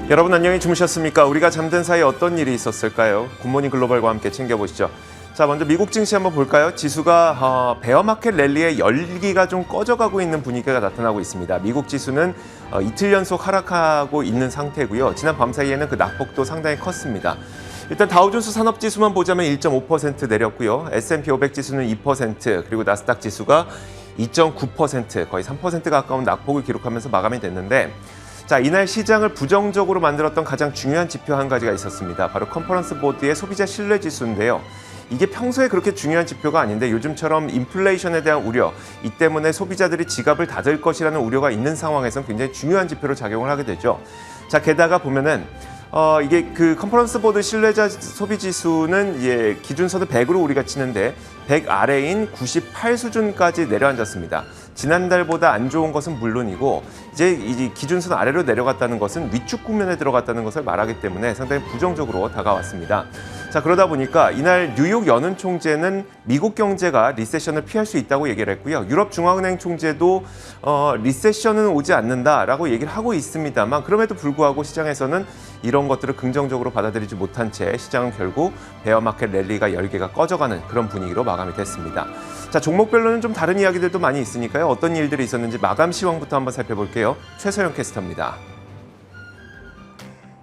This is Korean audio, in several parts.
여러분 안녕히 주무셨습니까? 우리가 잠든 사이에 어떤 일이 있었을까요? 굿모닝 글로벌과 함께 챙겨보시죠. 자, 먼저 미국 증시 한번 볼까요? 지수가 베어마켓 랠리의 열기가 좀 꺼져가고 있는 분위기가 나타나고 있습니다. 미국 지수는 이틀 연속 하락하고 있는 상태고요. 지난 밤 사이에는 그 낙폭도 상당히 컸습니다. 일단 다우존스 산업지수만 보자면 1.5% 내렸고요. S&P 500 지수는 2%, 그리고 나스닥 지수가 2.9%, 거의 3% 가까운 낙폭을 기록하면서 마감이 됐는데, 자, 이날 시장을 부정적으로 만들었던 가장 중요한 지표 한 가지가 있었습니다. 바로 컨퍼런스 보드의 소비자 신뢰 지수인데요. 이게 평소에 그렇게 중요한 지표가 아닌데 요즘처럼 인플레이션에 대한 우려, 이 때문에 소비자들이 지갑을 닫을 것이라는 우려가 있는 상황에서는 굉장히 중요한 지표로 작용을 하게 되죠. 자, 게다가 보면은 이게 그 컨퍼런스 보드 신뢰자 소비 지수는 기준선을 100으로 우리가 치는데 100 아래인 98 수준까지 내려앉았습니다. 지난달보다 안 좋은 것은 물론이고 이제 이 기준선 아래로 내려갔다는 것은 위축 국면에 들어갔다는 것을 말하기 때문에 상당히 부정적으로 다가왔습니다. 자, 그러다 보니까 이날 뉴욕 연은 총재는 미국 경제가 리세션을 피할 수 있다고 얘기를 했고요. 유럽 중앙은행 총재도 리세션은 오지 않는다라고 얘기를 하고 있습니다만 그럼에도 불구하고 시장에서는 이런 것들을 긍정적으로 받아들이지 못한 채 시장은 결국 베어마켓 랠리가 열기가 꺼져가는 그런 분위기로 마감이 됐습니다. 자, 종목별로는 좀 다른 이야기들도 많이 있으니까요. 어떤 일들이 있었는지 마감 시황부터 한번 살펴볼게요. 최소영 캐스터입니다.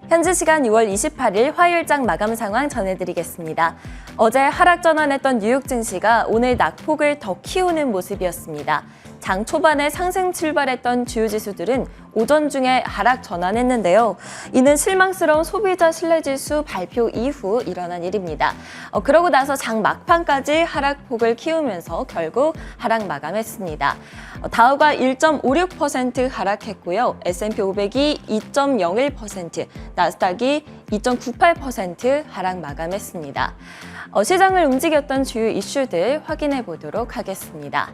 현지 시간 6월 28일 화요일장 마감 상황 전해드리겠습니다. 어제 하락 전환했던 뉴욕 증시가 오늘 낙폭을 더 키우는 모습이었습니다. 장 초반에 상승 출발했던 주요 지수들은 오전 중에 하락 전환했는데요. 이는 실망스러운 소비자 신뢰지수 발표 이후 일어난 일입니다. 그러고 나서 장 막판까지 하락폭을 키우면서 결국 하락 마감했습니다. 다우가 1.56% 하락했고요. S&P 500이 2.01%, 나스닥이 2.98% 하락 마감했습니다. 시장을 움직였던 주요 이슈들 확인해 보도록 하겠습니다.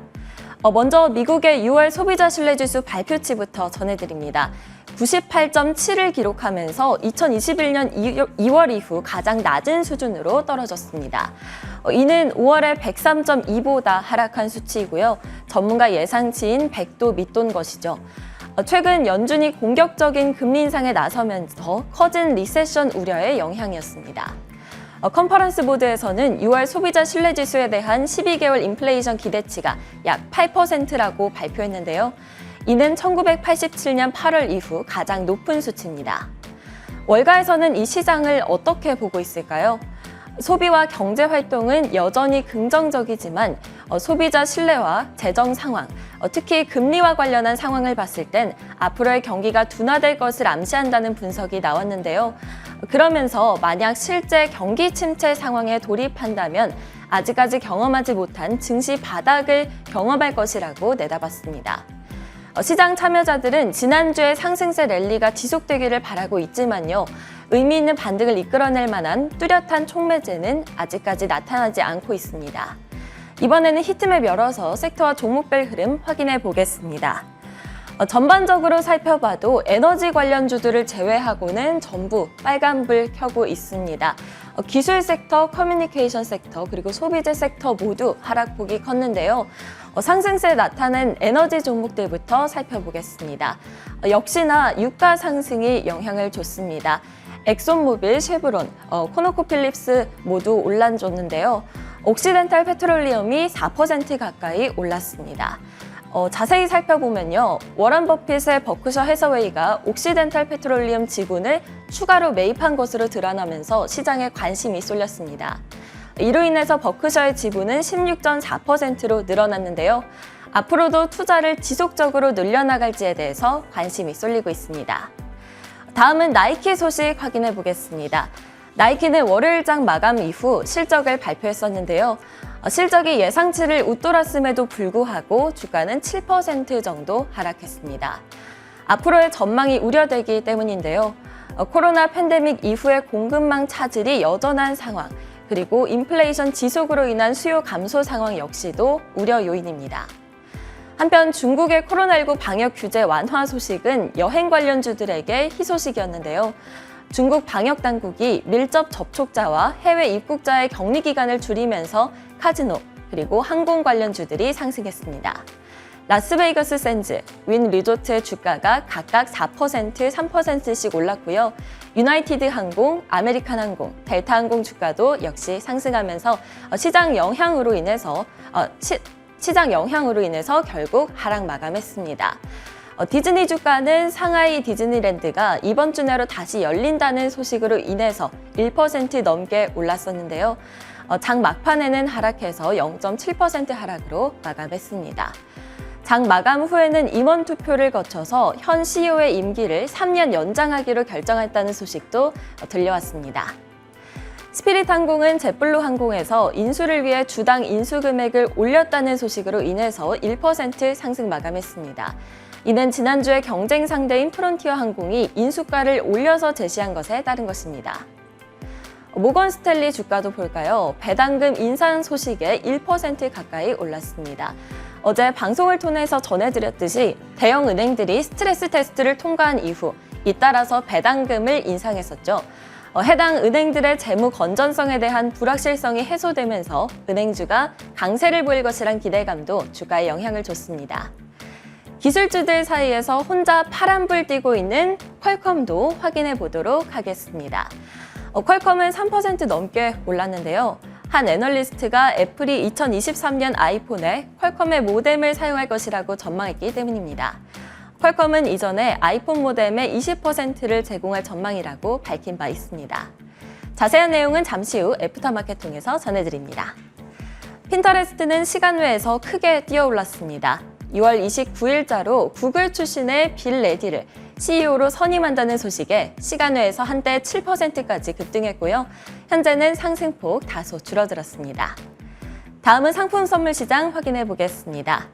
먼저 미국의 6월 소비자 신뢰지수 발표치부터 전해드립니다. 98.7을 기록하면서 2021년 2월 이후 가장 낮은 수준으로 떨어졌습니다. 이는 5월에 103.2보다 하락한 수치이고요. 전문가 예상치인 100도 밑돈 것이죠. 최근 연준이 공격적인 금리 인상에 나서면서 커진 리세션 우려의 영향이었습니다. 컨퍼런스 보드에서는 6월 소비자 신뢰지수에 대한 12개월 인플레이션 기대치가 약 8%라고 발표했는데요. 이는 1987년 8월 이후 가장 높은 수치입니다. 월가에서는 이 시장을 어떻게 보고 있을까요? 소비와 경제 활동은 여전히 긍정적이지만 소비자 신뢰와 재정 상황, 특히 금리와 관련한 상황을 봤을 땐 앞으로의 경기가 둔화될 것을 암시한다는 분석이 나왔는데요. 그러면서 만약 실제 경기 침체 상황에 돌입한다면 아직까지 경험하지 못한 증시 바닥을 경험할 것이라고 내다봤습니다. 시장 참여자들은 지난주에 상승세 랠리가 지속되기를 바라고 있지만요. 의미 있는 반등을 이끌어낼 만한 뚜렷한 촉매제는 아직까지 나타나지 않고 있습니다. 이번에는 히트맵 열어서 섹터와 종목별 흐름 확인해 보겠습니다. 전반적으로 살펴봐도 에너지 관련주들을 제외하고는 전부 빨간불 켜고 있습니다. 기술 섹터, 커뮤니케이션 섹터, 그리고 소비재 섹터 모두 하락폭이 컸는데요. 상승세에 나타낸 에너지 종목들부터 살펴보겠습니다. 역시나 유가 상승이 영향을 줬습니다. 엑손모빌, 쉐브론, 코노코필립스 모두 올라줬는데요. 옥시덴탈 페트롤리엄이 4% 가까이 올랐습니다. 자세히 살펴보면요. 워런 버핏의 버크셔 해서웨이가 옥시덴탈 페트롤리엄 지분을 추가로 매입한 것으로 드러나면서 시장에 관심이 쏠렸습니다. 이로 인해서 버크셔의 지분은 16.4%로 늘어났는데요. 앞으로도 투자를 지속적으로 늘려나갈지에 대해서 관심이 쏠리고 있습니다. 다음은 나이키 소식 확인해 보겠습니다. 나이키는 월요일장 마감 이후 실적을 발표했었는데요. 실적이 예상치를 웃돌았음에도 불구하고 주가는 7% 정도 하락했습니다. 앞으로의 전망이 우려되기 때문인데요. 코로나 팬데믹 이후의 공급망 차질이 여전한 상황, 그리고 인플레이션 지속으로 인한 수요 감소 상황 역시도 우려 요인입니다. 한편 중국의 코로나19 방역 규제 완화 소식은 여행 관련주들에게 희소식이었는데요. 중국 방역 당국이 밀접 접촉자와 해외 입국자의 격리 기간을 줄이면서 카지노, 그리고 항공 관련주들이 상승했습니다. 라스베이거스 샌즈, 윈 리조트의 주가가 각각 4%, 3%씩 올랐고요. 유나이티드 항공, 아메리칸 항공, 델타 항공 주가도 역시 상승하면서 시장 영향으로 인해서 결국 하락 마감했습니다. 디즈니 주가는 상하이 디즈니랜드가 이번 주 내로 다시 열린다는 소식으로 인해서 1% 넘게 올랐었는데요. 장 막판에는 하락해서 0.7% 하락으로 마감했습니다. 장 마감 후에는 임원 투표를 거쳐서 현 CEO의 임기를 3년 연장하기로 결정했다는 소식도 들려왔습니다. 스피릿 항공은 jet블루 항공에서 인수를 위해 주당 인수 금액을 올렸다는 소식으로 인해서 1% 상승 마감했습니다. 이는 지난주에 경쟁 상대인 프론티어 항공이 인수가를 올려서 제시한 것에 따른 것입니다. 모건 스탠리 주가도 볼까요? 배당금 인상 소식에 1% 가까이 올랐습니다. 어제 방송을 통해서 전해드렸듯이 대형 은행들이 스트레스 테스트를 통과한 이후 잇따라서 배당금을 인상했었죠. 해당 은행들의 재무 건전성에 대한 불확실성이 해소되면서 은행주가 강세를 보일 것이란 기대감도 주가에 영향을 줬습니다. 기술주들 사이에서 혼자 파란불 띄고 있는 퀄컴도 확인해 보도록 하겠습니다. 퀄컴은 3% 넘게 올랐는데요. 한 애널리스트가 애플이 2023년 아이폰에 퀄컴의 모뎀을 사용할 것이라고 전망했기 때문입니다. 퀄컴은 이전에 아이폰 모뎀의 20%를 제공할 전망이라고 밝힌 바 있습니다. 자세한 내용은 잠시 후 애프터마켓 통해서 전해드립니다. 핀터레스트는 시간외에서 크게 뛰어올랐습니다. 6월 29일자로 구글 출신의 빌 레디를 CEO로 선임한다는 소식에 시간외에서 한때 7%까지 급등했고요. 현재는 상승폭 다소 줄어들었습니다. 다음은 상품 선물 시장 확인해 보겠습니다.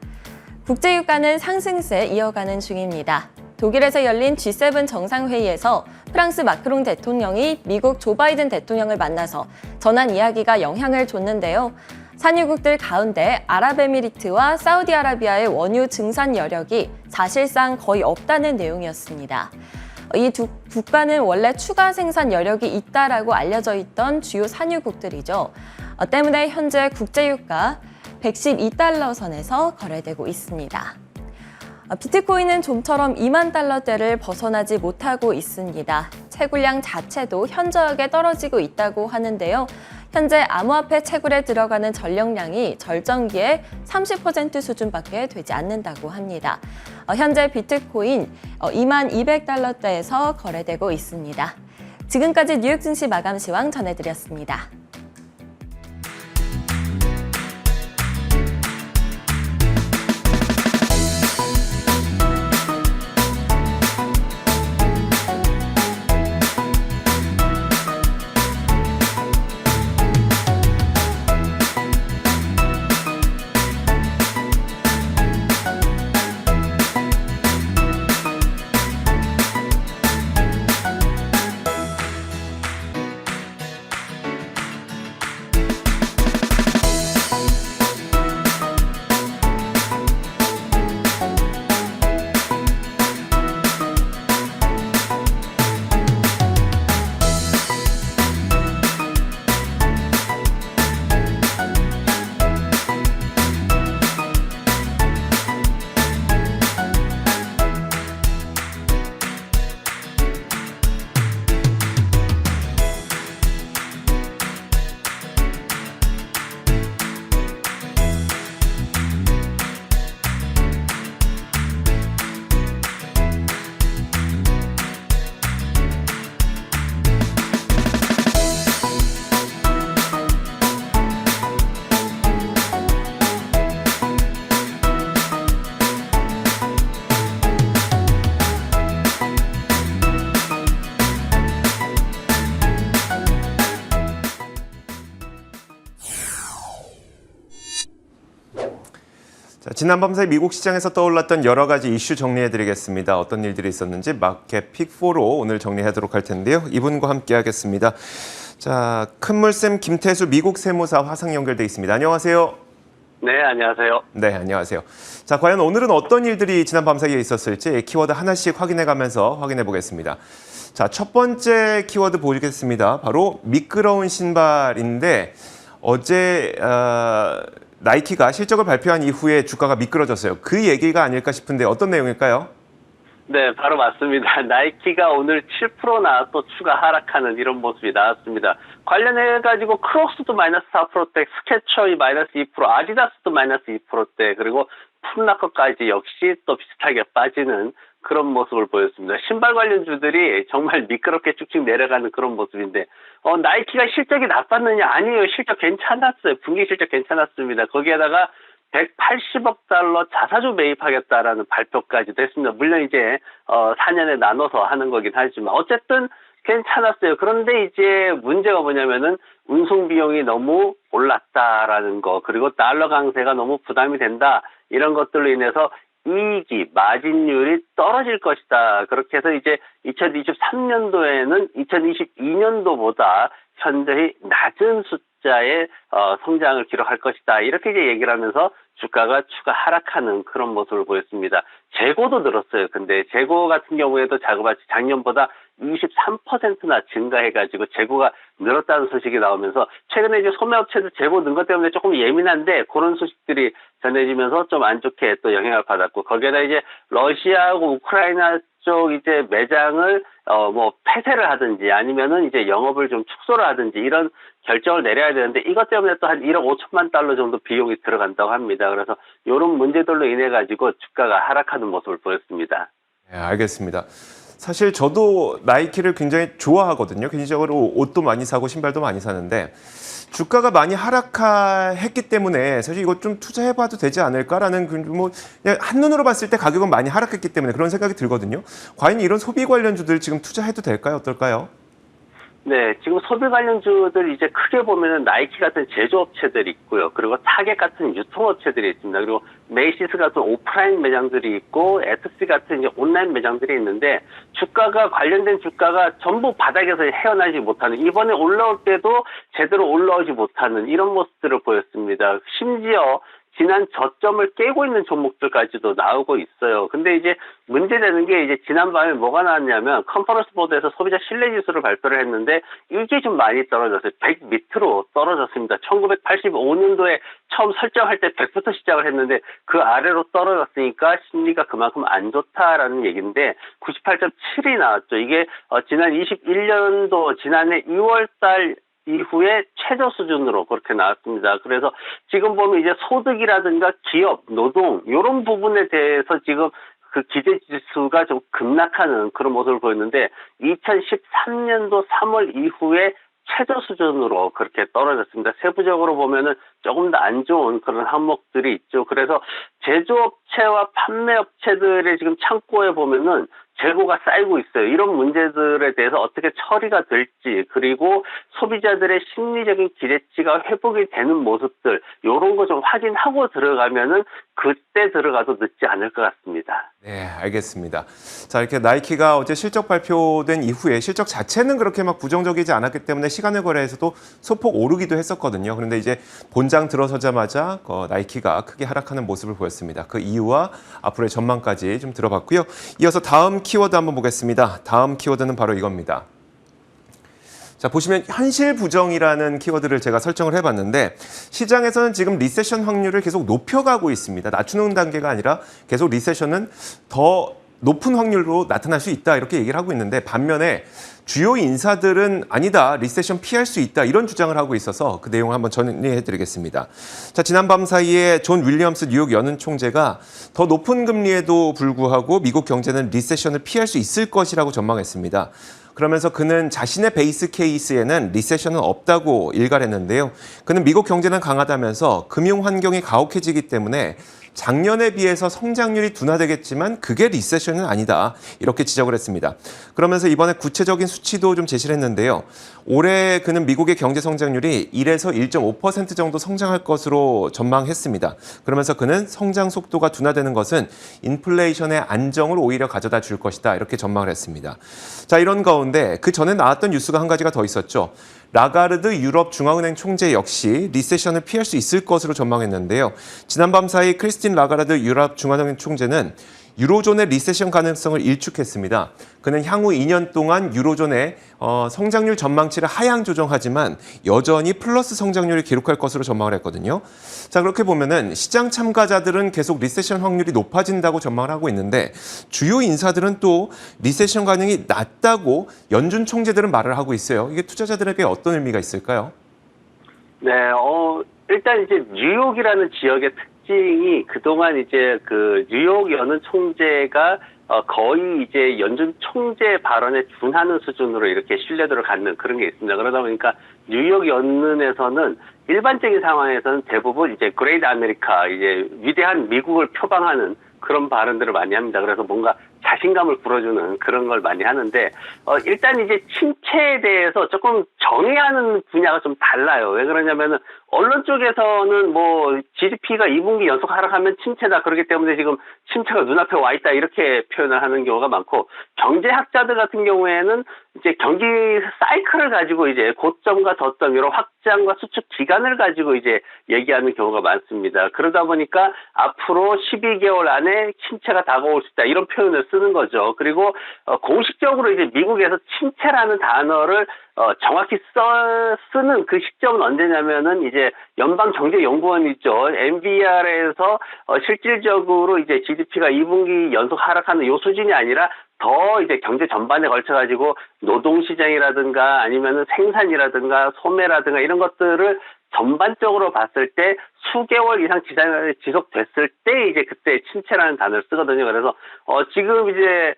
국제유가는 상승세 이어가는 중입니다. 독일에서 열린 G7 정상회의에서 프랑스 마크롱 대통령이 미국 조 바이든 대통령을 만나서 전한 이야기가 영향을 줬는데요. 산유국들 가운데 아랍에미리트와 사우디아라비아의 원유 증산 여력이 사실상 거의 없다는 내용이었습니다. 이 두 국가는 원래 추가 생산 여력이 있다라고 알려져 있던 주요 산유국들이죠. 때문에 현재 국제유가 112달러 선에서 거래되고 있습니다. 비트코인은 좀처럼 2만 달러대를 벗어나지 못하고 있습니다. 채굴량 자체도 현저하게 떨어지고 있다고 하는데요. 현재 암호화폐 채굴에 들어가는 전력량이 절정기의 30% 수준밖에 되지 않는다고 합니다. 현재 비트코인 2만 200달러대에서 거래되고 있습니다. 지금까지 뉴욕 증시 마감 시황 전해드렸습니다. 자, 지난 밤사이 미국 시장에서 떠올랐던 여러 가지 이슈 정리해드리겠습니다. 어떤 일들이 있었는지 마켓 픽4로 오늘 정리하도록 할 텐데요. 이분과 함께하겠습니다. 자, 큰물샘 김태수 미국 세무사 화상 연결돼 있습니다. 안녕하세요. 네, 안녕하세요. 네, 안녕하세요. 자, 과연 오늘은 어떤 일들이 지난 밤사이에 있었을지 키워드 하나씩 확인해가면서 확인해 보겠습니다. 자, 첫 번째 키워드 보겠습니다. 바로 미끄러운 신발인데 어제 나이키가 실적을 발표한 이후에 주가가 미끄러졌어요. 그 얘기가 아닐까 싶은데 어떤 내용일까요? 네, 바로 맞습니다. 나이키가 오늘 7%나 또 추가 하락하는 이런 모습이 나왔습니다. 관련해가지고 크록스도 마이너스 4%대, 스케쳐이 마이너스 2%, 아디다스도 마이너스 2%대, 그리고 풋라커까지 역시 또 비슷하게 빠지는 그런 모습을 보였습니다. 신발 관련주들이 정말 미끄럽게 쭉쭉 내려가는 그런 모습인데, 나이키가 실적이 나빴느냐? 아니에요. 실적 괜찮았어요. 분기 실적 괜찮았습니다. 거기에다가 180억 달러 자사주 매입하겠다라는 발표까지도 했습니다. 물론 이제 4년에 나눠서 하는 거긴 하지만 어쨌든 괜찮았어요. 그런데 이제 문제가 뭐냐면은 운송 비용이 너무 올랐다라는 거, 그리고 달러 강세가 너무 부담이 된다, 이런 것들로 인해서 이익이, 마진율이 떨어질 것이다. 그렇게 해서 이제 2023년도에는 2022년도보다 현저히 낮은 숫자의 성장을 기록할 것이다. 이렇게 이제 얘기를 하면서 주가가 추가 하락하는 그런 모습을 보였습니다. 재고도 늘었어요. 근데 재고 같은 경우에도 작년보다 23%나 증가해가지고 재고가 늘었다는 소식이 나오면서 최근에 이제 소매업체도 재고 는 것 때문에 조금 예민한데 그런 소식들이 전해지면서 좀 안 좋게 또 영향을 받았고, 거기에다 이제 러시아하고 우크라이나 쪽 이제 매장을 폐쇄를 하든지 아니면은 이제 영업을 좀 축소를 하든지 이런 결정을 내려야 되는데 이것 때문에 또 한 1억 5천만 달러 정도 비용이 들어간다고 합니다. 그래서 이런 문제들로 인해 가지고 주가가 하락하는 모습을 보였습니다. 네, 알겠습니다. 사실 저도 나이키를 굉장히 좋아하거든요. 개인적으로 옷도 많이 사고 신발도 많이 사는데 주가가 많이 하락했기 때문에 사실 이거 좀 투자해봐도 되지 않을까라는 그냥 한눈으로 봤을 때 가격은 많이 하락했기 때문에 그런 생각이 들거든요. 과연 이런 소비 관련주들 지금 투자해도 될까요? 어떨까요? 네, 지금 소비 관련주들 이제 크게 보면은 나이키 같은 제조업체들이 있고요. 그리고 타겟 같은 유통업체들이 있습니다. 그리고 메이시스 같은 오프라인 매장들이 있고, 에트시 같은 이제 온라인 매장들이 있는데, 관련된 주가가 전부 바닥에서 헤어나지 못하는, 이번에 올라올 때도 제대로 올라오지 못하는 이런 모습들을 보였습니다. 심지어 지난 저점을 깨고 있는 종목들까지도 나오고 있어요. 근데 이제 문제되는 게 이제 지난밤에 뭐가 나왔냐면 컨퍼런스 보드에서 소비자 신뢰지수를 발표를 했는데 이게 좀 많이 떨어졌어요. 100 밑으로 떨어졌습니다. 1985년도에 처음 설정할 때 100부터 시작을 했는데 그 아래로 떨어졌으니까 심리가 그만큼 안 좋다라는 얘기인데 98.7이 나왔죠. 이게 지난 21년도 지난해 2월 달 이후에 최저 수준으로 그렇게 나왔습니다. 그래서 지금 보면 이제 소득이라든가 기업, 노동 이런 부분에 대해서 지금 그 기대지수가 좀 급락하는 그런 모습을 보였는데 2013년도 3월 이후에 최저 수준으로 그렇게 떨어졌습니다. 세부적으로 보면은 조금 더 안 좋은 그런 항목들이 있죠. 그래서 제조업체와 판매업체들의 지금 창고에 보면은 재고가 쌓이고 있어요. 이런 문제들에 대해서 어떻게 처리가 될지, 그리고 소비자들의 심리적인 기대치가 회복이 되는 모습들, 이런 거 좀 확인하고 들어가면은 그때 들어가도 늦지 않을 것 같습니다. 네, 알겠습니다. 자, 이렇게 나이키가 어제 실적 발표된 이후에 실적 자체는 그렇게 막 부정적이지 않았기 때문에 시간의 거래에서도 소폭 오르기도 했었거든요. 그런데 이제 본장 들어서자마자 나이키가 크게 하락하는 모습을 보였습니다. 그 이유와 앞으로의 전망까지 좀 들어봤고요. 이어서 다음 키워드 한번 보겠습니다. 다음 키워드는 바로 이겁니다. 자, 보시면 현실 부정이라는 키워드를 제가 설정을 해봤는데 시장에서는 지금 리세션 확률을 계속 높여가고 있습니다. 낮추는 단계가 아니라 계속 리세션은 더 높은 확률로 나타날 수 있다 이렇게 얘기를 하고 있는데 반면에 주요 인사들은 아니다, 리세션 피할 수 있다 이런 주장을 하고 있어서 그 내용을 한번 정리해드리겠습니다. 자, 지난밤 사이에 존 윌리엄스 뉴욕 연은 총재가 더 높은 금리에도 불구하고 미국 경제는 리세션을 피할 수 있을 것이라고 전망했습니다. 그러면서 그는 자신의 베이스 케이스에는 리세션은 없다고 일갈했는데요. 그는 미국 경제는 강하다면서 금융 환경이 가혹해지기 때문에 작년에 비해서 성장률이 둔화되겠지만 그게 리세션은 아니다. 이렇게 지적을 했습니다. 그러면서 이번에 구체적인 수치도 좀 제시를 했는데요. 올해 그는 미국의 경제 성장률이 1에서 1.5% 정도 성장할 것으로 전망했습니다. 그러면서 그는 성장 속도가 둔화되는 것은 인플레이션의 안정을 오히려 가져다 줄 것이다. 이렇게 전망을 했습니다. 자, 이런 가운데 그 전에 나왔던 뉴스가 한 가지가 더 있었죠. 라가르드 유럽 중앙은행 총재 역시 리세션을 피할 수 있을 것으로 전망했는데요. 지난밤 사이 크리스틴 라가르드 유럽 중앙은행 총재는 유로존의 리세션 가능성을 일축했습니다. 그는 향후 2년 동안 유로존의 성장률 전망치를 하향 조정하지만 여전히 플러스 성장률을 기록할 것으로 전망을 했거든요. 자, 그렇게 보면은 시장 참가자들은 계속 리세션 확률이 높아진다고 전망을 하고 있는데 주요 인사들은 또 리세션 가능이 낮다고 연준 총재들은 말을 하고 있어요. 이게 투자자들에게 어떤 의미가 있을까요? 네, 일단 이제 뉴욕이라는 지역의 특징이 그동안 이제 그 뉴욕 연은 총재가 거의 이제 연준 총재 발언에 준하는 수준으로 이렇게 신뢰도를 갖는 그런 게 있습니다. 그러다 보니까 뉴욕 연은에서는 일반적인 상황에서는 대부분 이제 그레이트 아메리카, 이제 위대한 미국을 표방하는 그런 발언들을 많이 합니다. 그래서 뭔가 자신감을 불어주는 그런 걸 많이 하는데, 일단 이제 침체에 대해서 조금 정의하는 분야가 좀 달라요. 왜 그러냐면은, 언론 쪽에서는 뭐, GDP가 2분기 연속 하락하면 침체다. 그렇기 때문에 지금 침체가 눈앞에 와 있다. 이렇게 표현을 하는 경우가 많고, 경제학자들 같은 경우에는 이제 경기 사이클을 가지고 이제 고점과 저점, 이런 확장과 수축 기간을 가지고 이제 얘기하는 경우가 많습니다. 그러다 보니까 앞으로 12개월 안에 침체가 다가올 수 있다. 이런 표현을 쓰는 거죠. 그리고 공식적으로 이제 미국에서 침체라는 단어를 정확히 쓰는 그 시점은 언제냐면은 이제 연방경제연구원 있죠. NBR에서 실질적으로 이제 GDP가 2분기 연속 하락하는 요 수준이 아니라 더 이제 경제 전반에 걸쳐가지고 노동시장이라든가 아니면은 생산이라든가 소매라든가 이런 것들을 전반적으로 봤을 때 수개월 이상 지속됐을 때 이제 그때 침체라는 단어를 쓰거든요. 그래서 지금 이제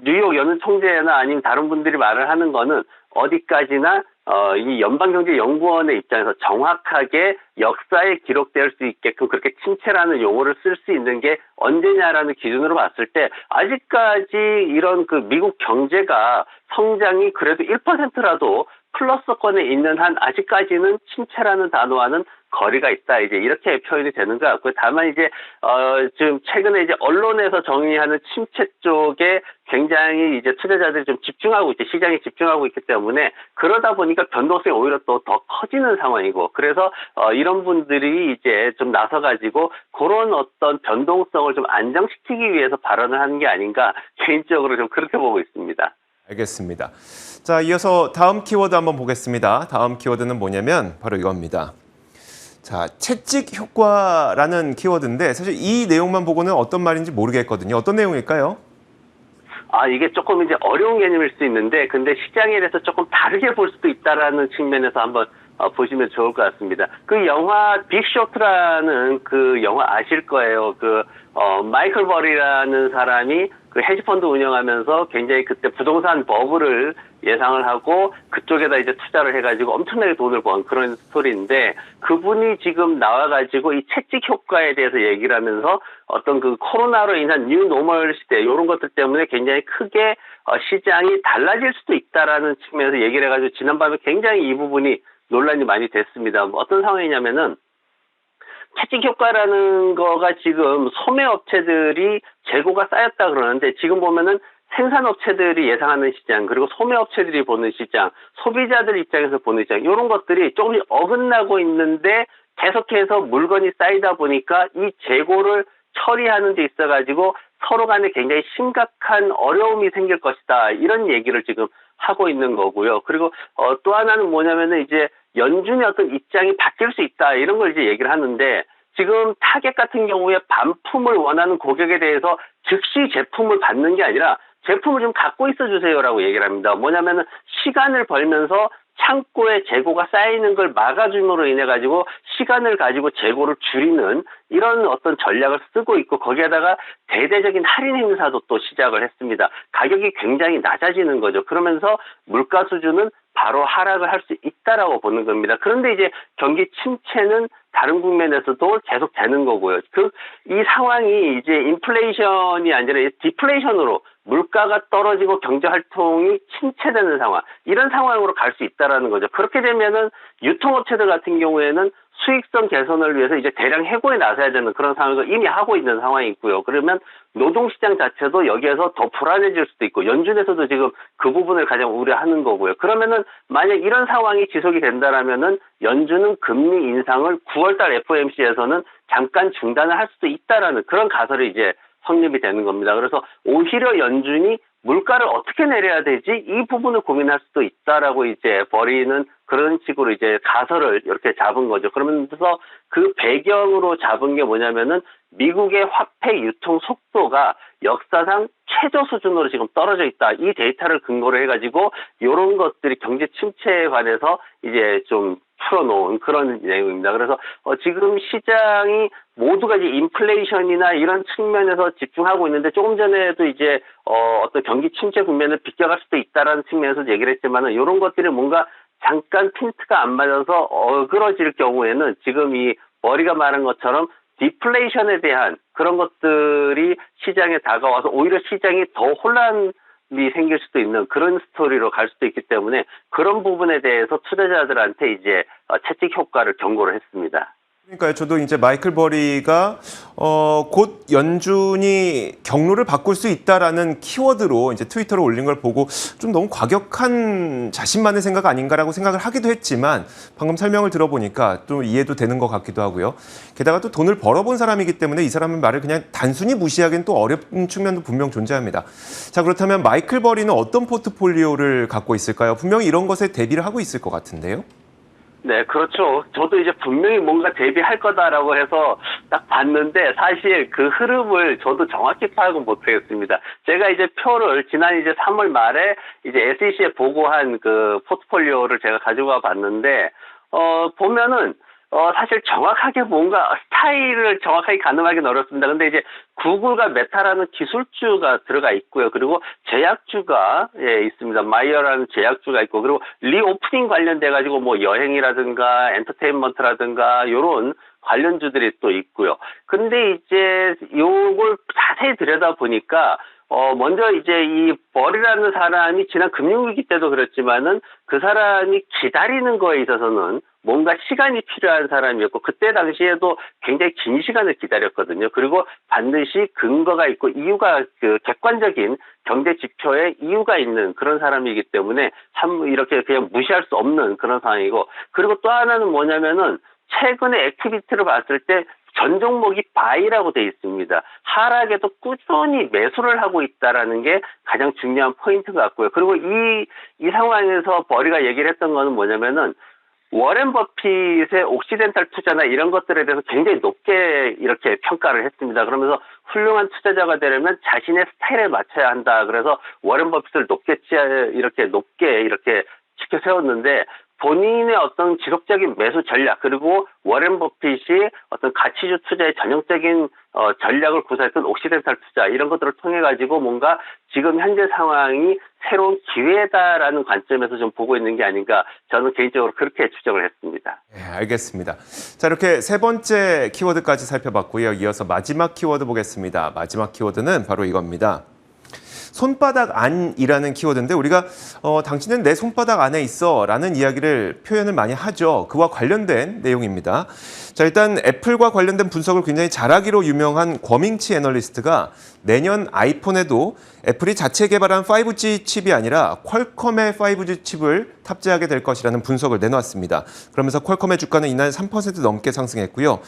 뉴욕 연은 총재나 아니면 다른 분들이 말을 하는 거는 어디까지나 이 연방경제연구원의 입장에서 정확하게 역사에 기록될 수 있게끔 그렇게 침체라는 용어를 쓸 수 있는 게 언제냐라는 기준으로 봤을 때 아직까지 이런 그 미국 경제가 성장이 그래도 1%라도 플러스권에 있는 한 아직까지는 침체라는 단어와는 거리가 있다. 이제 이렇게 표현이 되는 것 같고요. 다만 이제 지금 최근에 이제 언론에서 정의하는 침체 쪽에 굉장히 이제 투자자들이 좀 집중하고 있죠. 시장에 집중하고 있기 때문에 그러다 보니까 변동성이 오히려 또 더 커지는 상황이고 그래서 이런 분들이 이제 좀 나서가지고 그런 어떤 변동성을 좀 안정시키기 위해서 발언을 하는 게 아닌가 개인적으로 좀 그렇게 보고 있습니다. 알겠습니다. 자, 이어서 다음 키워드 한번 보겠습니다. 다음 키워드는 뭐냐면 바로 이겁니다. 자, 채찍 효과라는 키워드인데 사실 이 내용만 보고는 어떤 말인지 모르겠거든요. 어떤 내용일까요? 이게 조금 이제 어려운 개념일 수 있는데, 근데 시장에 대해서 조금 다르게 볼 수도 있다라는 측면에서 한번 보시면 좋을 것 같습니다. 그 영화 빅쇼트라는 그 영화 아실 거예요. 마이클 버리라는 사람이 그 헤지펀드 운영하면서 굉장히 그때 부동산 버블을 예상을 하고 그쪽에다 이제 투자를 해가지고 엄청나게 돈을 번 그런 스토리인데 그분이 지금 나와가지고 이 채찍 효과에 대해서 얘기를 하면서 어떤 그 코로나로 인한 뉴 노멀 시대 이런 것들 때문에 굉장히 크게 시장이 달라질 수도 있다라는 측면에서 얘기를 해가지고 지난밤에 굉장히 이 부분이 논란이 많이 됐습니다. 어떤 상황이냐면은 채찍 효과라는 거가 지금 소매업체들이 재고가 쌓였다 그러는데 지금 보면은 생산업체들이 예상하는 시장 그리고 소매업체들이 보는 시장 소비자들 입장에서 보는 시장 이런 것들이 조금씩 어긋나고 있는데 계속해서 물건이 쌓이다 보니까 이 재고를 처리하는 데 있어가지고 서로 간에 굉장히 심각한 어려움이 생길 것이다 이런 얘기를 지금 하고 있는 거고요. 그리고 또 하나는 뭐냐면은 이제 연준의 어떤 입장이 바뀔 수 있다 이런 걸 이제 얘기를 하는데 지금 타겟 같은 경우에 반품을 원하는 고객에 대해서 즉시 제품을 받는 게 아니라 제품을 좀 갖고 있어 주세요라고 얘기를 합니다. 뭐냐면은 시간을 벌면서 창고에 재고가 쌓이는 걸 막아줌으로 인해 가지고 시간을 가지고 재고를 줄이는 이런 어떤 전략을 쓰고 있고 거기에다가 대대적인 할인 행사도 또 시작을 했습니다. 가격이 굉장히 낮아지는 거죠. 그러면서 물가 수준은 바로 하락을 할 수 있다라고 보는 겁니다. 그런데 이제 경기 침체는 다른 국면에서도 계속 되는 거고요. 이 상황이 이제 인플레이션이 아니라 디플레이션으로 물가가 떨어지고 경제 활동이 침체되는 상황, 이런 상황으로 갈 수 있다라는 거죠. 그렇게 되면은 유통업체들 같은 경우에는 수익성 개선을 위해서 이제 대량 해고에 나서야 되는 그런 상황을 이미 하고 있는 상황이 있고요. 그러면 노동시장 자체도 여기에서 더 불안해질 수도 있고 연준에서도 지금 그 부분을 가장 우려하는 거고요. 그러면은 만약 이런 상황이 지속이 된다라면은 연준은 금리 인상을 9월달 FOMC에서는 잠깐 중단을 할 수도 있다라는 그런 가설이 이제 성립이 되는 겁니다. 그래서 오히려 연준이 물가를 어떻게 내려야 되지? 이 부분을 고민할 수도 있다라고 이제 버리는 그런 식으로 이제 가설을 이렇게 잡은 거죠. 그러면서 그 배경으로 잡은 게 뭐냐면은 미국의 화폐 유통 속도가 역사상 최저 수준으로 지금 떨어져 있다. 이 데이터를 근거로 해가지고 이런 것들이 경제 침체에 관해서 이제 좀 풀어놓은 그런 내용입니다. 그래서 지금 시장이 모두가 이제 인플레이션이나 이런 측면에서 집중하고 있는데 조금 전에도 이제 어떤 경기 침체 국면을 비껴갈 수도 있다라는 측면에서 얘기를 했지만은 이런 것들이 뭔가 잠깐 핀트가 안 맞아서 어그러질 경우에는 지금 이 머리가 말한 것처럼 디플레이션에 대한 그런 것들이 시장에 다가와서 오히려 시장이 더 혼란이 생길 수도 있는 그런 스토리로 갈 수도 있기 때문에 그런 부분에 대해서 투자자들한테 이제 채찍 효과를 경고를 했습니다. 그러니까요. 저도 이제 마이클 버리가 곧 연준이 경로를 바꿀 수 있다라는 키워드로 이제 트위터를 올린 걸 보고 좀 너무 과격한 자신만의 생각 아닌가라고 생각을 하기도 했지만 방금 설명을 들어보니까 좀 이해도 되는 것 같기도 하고요. 게다가 또 돈을 벌어본 사람이기 때문에 이 사람의 말을 그냥 단순히 무시하기는 또 어려운 측면도 분명 존재합니다. 자, 그렇다면 마이클 버리는 어떤 포트폴리오를 갖고 있을까요? 분명히 이런 것에 대비를 하고 있을 것 같은데요. 네, 그렇죠. 저도 이제 분명히 뭔가 대비할 거다라고 해서 딱 봤는데 사실 그 흐름을 저도 정확히 파악은 못하겠습니다. 제가 이제 표를 지난 이제 3월 말에 이제 SEC에 보고한 그 포트폴리오를 제가 가지고 와 봤는데 보면은 사실 정확하게 뭔가 스타일을 정확하게 가늠하기는 어렵습니다. 근데 이제 구글과 메타라는 기술주가 들어가 있고요. 그리고 제약주가 있습니다. 마이어라는 제약주가 있고, 그리고 리오프닝 관련돼 가지고 뭐 여행이라든가 엔터테인먼트라든가 요런 관련주들이 또 있고요. 근데 이제 요걸 자세히 들여다 보니까 먼저 이제 이 버리라는 사람이 지난 금융위기 때도 그랬지만은 그 사람이 기다리는 거에 있어서는 뭔가 시간이 필요한 사람이었고 그때 당시에도 굉장히 긴 시간을 기다렸거든요. 그리고 반드시 근거가 있고 이유가 그 객관적인 경제 지표에 이유가 있는 그런 사람이기 때문에 참 이렇게 그냥 무시할 수 없는 그런 상황이고 그리고 또 하나는 뭐냐면은 최근에 액티비티를 봤을 때 전 종목이 바이라고 돼 있습니다. 하락에도 꾸준히 매수를 하고 있다라는 게 가장 중요한 포인트 같고요. 그리고 이 상황에서 버리가 얘기를 했던 거는 뭐냐면은 워렌 버핏의 옥시덴탈 투자나 이런 것들에 대해서 굉장히 높게 이렇게 평가를 했습니다. 그러면서 훌륭한 투자자가 되려면 자신의 스타일에 맞춰야 한다. 그래서 워렌 버핏을 높게 지켜 세웠는데 본인의 어떤 지속적인 매수 전략 그리고 워렌 버핏이 어떤 가치주 투자의 전형적인 전략을 구사했던 옥시덴탈 투자 이런 것들을 통해 가지고 뭔가 지금 현재 상황이 새로운 기회다라는 관점에서 좀 보고 있는 게 아닌가 저는 개인적으로 그렇게 추정을 했습니다. 네, 알겠습니다. 자, 이렇게 세 번째 키워드까지 살펴봤고요. 이어서 마지막 키워드 보겠습니다. 마지막 키워드는 바로 이겁니다. 손바닥 안이라는 키워드인데 우리가 당신은 내 손바닥 안에 있어 라는 이야기를 표현을 많이 하죠. 그와 관련된 내용입니다. 자, 일단 애플과 관련된 분석을 굉장히 잘하기로 유명한 권밍치 애널리스트가 내년 아이폰에도 애플이 자체 개발한 5G 칩이 아니라 퀄컴의 5G 칩을 탑재하게 될 것이라는 분석을 내놓았습니다. 그러면서 퀄컴의 주가는 이날 3% 넘게 상승했고요.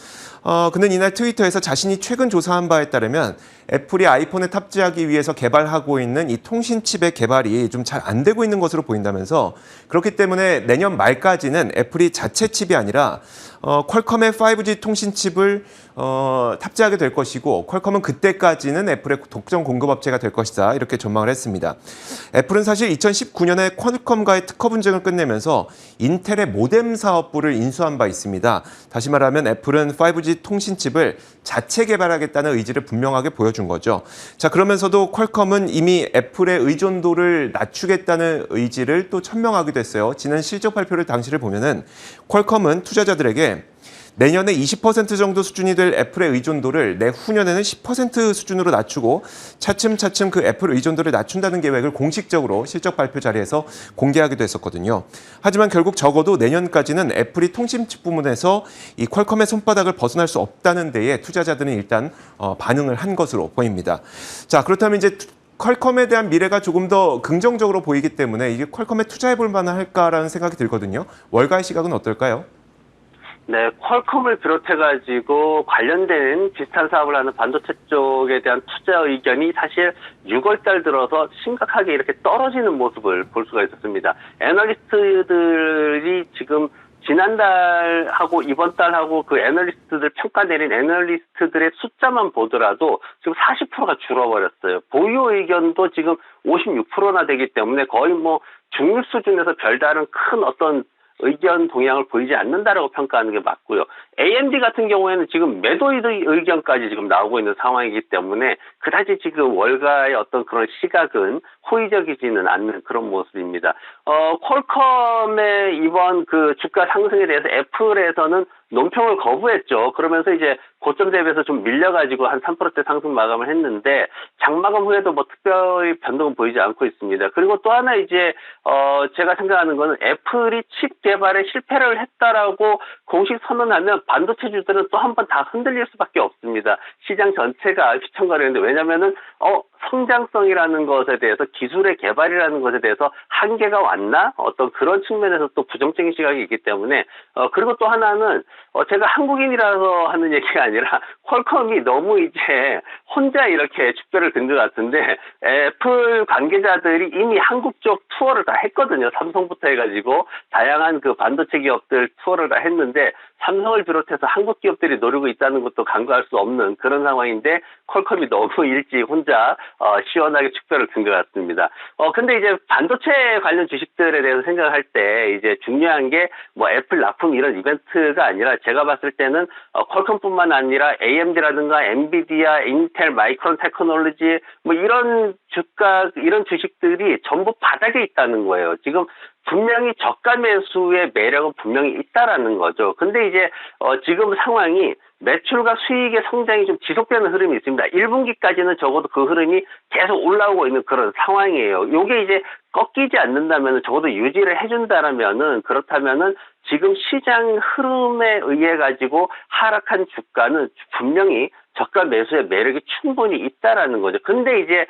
그는 이날 트위터에서 자신이 최근 조사한 바에 따르면 애플이 아이폰에 탑재하기 위해서 개발하고 있는 이 통신칩의 개발이 좀 잘 안 되고 있는 것으로 보인다면서 그렇기 때문에 내년 말까지는 애플이 자체 칩이 아니라 퀄컴의 5G 통신칩을 탑재하게 될 것이고 퀄컴은 그때까지는 애플의 독점 공급업체가 될 것이다 이렇게 전망을 했습니다. 애플은 사실 2019년에 퀄컴과의 특허 분쟁을 끝내면서 인텔의 모뎀 사업부를 인수한 바 있습니다. 다시 말하면 애플은 5G 통신칩을 자체 개발하겠다는 의지를 분명하게 보여준 거죠. 자, 그러면서도 퀄컴은 이미 애플의 의존도를 낮추겠다는 의지를 또 천명하기도 했어요. 지난 실적 발표를 당시를 보면은 퀄컴은 투자자들에게 내년에 20% 정도 수준이 될 애플의 의존도를 내후년에는 10% 수준으로 낮추고 차츰차츰 그 애플 의존도를 낮춘다는 계획을 공식적으로 실적 발표 자리에서 공개하기도 했었거든요. 하지만 결국 적어도 내년까지는 애플이 통신칩 부문에서 이 퀄컴의 손바닥을 벗어날 수 없다는 데에 투자자들은 일단 반응을 한 것으로 보입니다. 자, 그렇다면 이제 퀄컴에 대한 미래가 조금 더 긍정적으로 보이기 때문에 이게 퀄컴에 투자해볼 만할까라는 생각이 들거든요. 월가의 시각은 어떨까요? 네, 퀄컴을 비롯해가지고 관련된 비슷한 사업을 하는 반도체 쪽에 대한 투자 의견이 사실 6월 달 들어서 심각하게 이렇게 떨어지는 모습을 볼 수가 있었습니다. 애널리스트들이 지금 지난달하고 이번 달하고 그 애널리스트들 평가 내린 애널리스트들의 숫자만 보더라도 지금 40%가 줄어버렸어요. 보유 의견도 지금 56%나 되기 때문에 거의 뭐 중립 수준에서 별다른 큰 어떤 의견 동향을 보이지 않는다라고 평가하는 게 맞고요. AMD 같은 경우에는 지금 매도 의견까지 지금 나오고 있는 상황이기 때문에 그다지 지금 월가의 어떤 그런 시각은 호의적이지는 않는 그런 모습입니다. 퀄컴의 이번 그 주가 상승에 대해서 애플에서는 논평을 거부했죠. 그러면서 이제 고점 대비해서 좀 밀려가지고 한 3%대 상승 마감을 했는데 장마감 후에도 뭐 특별히 변동은 보이지 않고 있습니다. 그리고 또 하나 이제 제가 생각하는 거는 애플이 칩 개발에 실패를 했다라고 공식 선언하면 반도체주들은 또 한 번 다 흔들릴 수밖에 없습니다. 시장 전체가 휘청거리는데 왜냐면은 성장성이라는 것에 대해서 기술의 개발이라는 것에 대해서 한계가 왔나? 어떤 그런 측면에서 또 부정적인 시각이 있기 때문에 그리고 또 하나는 제가 한국인이라서 하는 얘기가 아니라 퀄컴이 너무 이제 혼자 이렇게 축배를 든 것 같은데 애플 관계자들이 이미 한국 쪽 투어를 다 했거든요. 삼성부터 해가지고 다양한 그 반도체 기업들 투어를 다 했는데 삼성을 비롯해서 한국 기업들이 노리고 있다는 것도 간과할 수 없는 그런 상황인데 퀄컴이 너무 일찍 혼자 시원하게 축배를 든 것 같습니다. 근데 이제 반도체 관련 주식들에 대해서 생각할 때 이제 중요한 게 뭐 애플 납품 이런 이벤트가 아니라 제가 봤을 때는 퀄컴뿐만 아니라 AMD라든가 엔비디아, 인텔, 마이크론 테크놀로지 뭐 이런 주식들이 전부 바닥에 있다는 거예요. 지금 분명히 저가 매수의 매력은 분명히 있다라는 거죠. 근데 이제 지금 상황이 매출과 수익의 성장이 좀 지속되는 흐름이 있습니다. 1분기까지는 적어도 그 흐름이 계속 올라오고 있는 그런 상황이에요. 요게 이제 꺾이지 않는다면 적어도 유지를 해준다라면은 그렇다면은 지금 시장 흐름에 의해 가지고 하락한 주가는 분명히 저가 매수의 매력이 충분히 있다라는 거죠. 근데 이제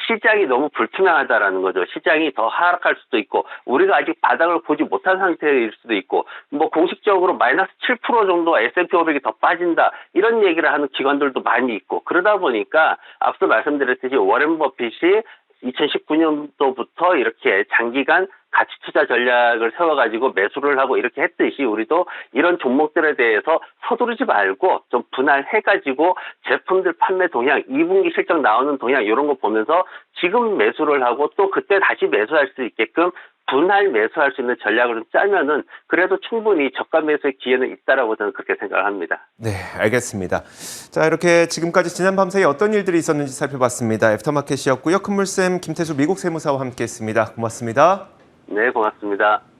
시장이 너무 불투명하다라는 거죠. 시장이 더 하락할 수도 있고 우리가 아직 바닥을 보지 못한 상태일 수도 있고 뭐 공식적으로 마이너스 7% 정도 S&P 500이 더 빠진다 이런 얘기를 하는 기관들도 많이 있고 그러다 보니까 앞서 말씀드렸듯이 워렌 버핏이 2019년도부터 이렇게 장기간 가치 투자 전략을 세워가지고 매수를 하고 이렇게 했듯이 우리도 이런 종목들에 대해서 서두르지 말고 좀 분할해가지고 제품들 판매 동향, 2분기 실적 나오는 동향 이런 거 보면서 지금 매수를 하고 또 그때 다시 매수할 수 있게끔 분할 매수할 수 있는 전략을 좀 짜면은 그래도 충분히 저가 매수의 기회는 있다라고 저는 그렇게 생각을 합니다. 네, 알겠습니다. 자, 이렇게 지금까지 지난 밤사이 어떤 일들이 있었는지 살펴봤습니다. 애프터마켓이었고요. 큰물쌤 김태수 미국 세무사와 함께했습니다. 고맙습니다. 네, 고맙습니다.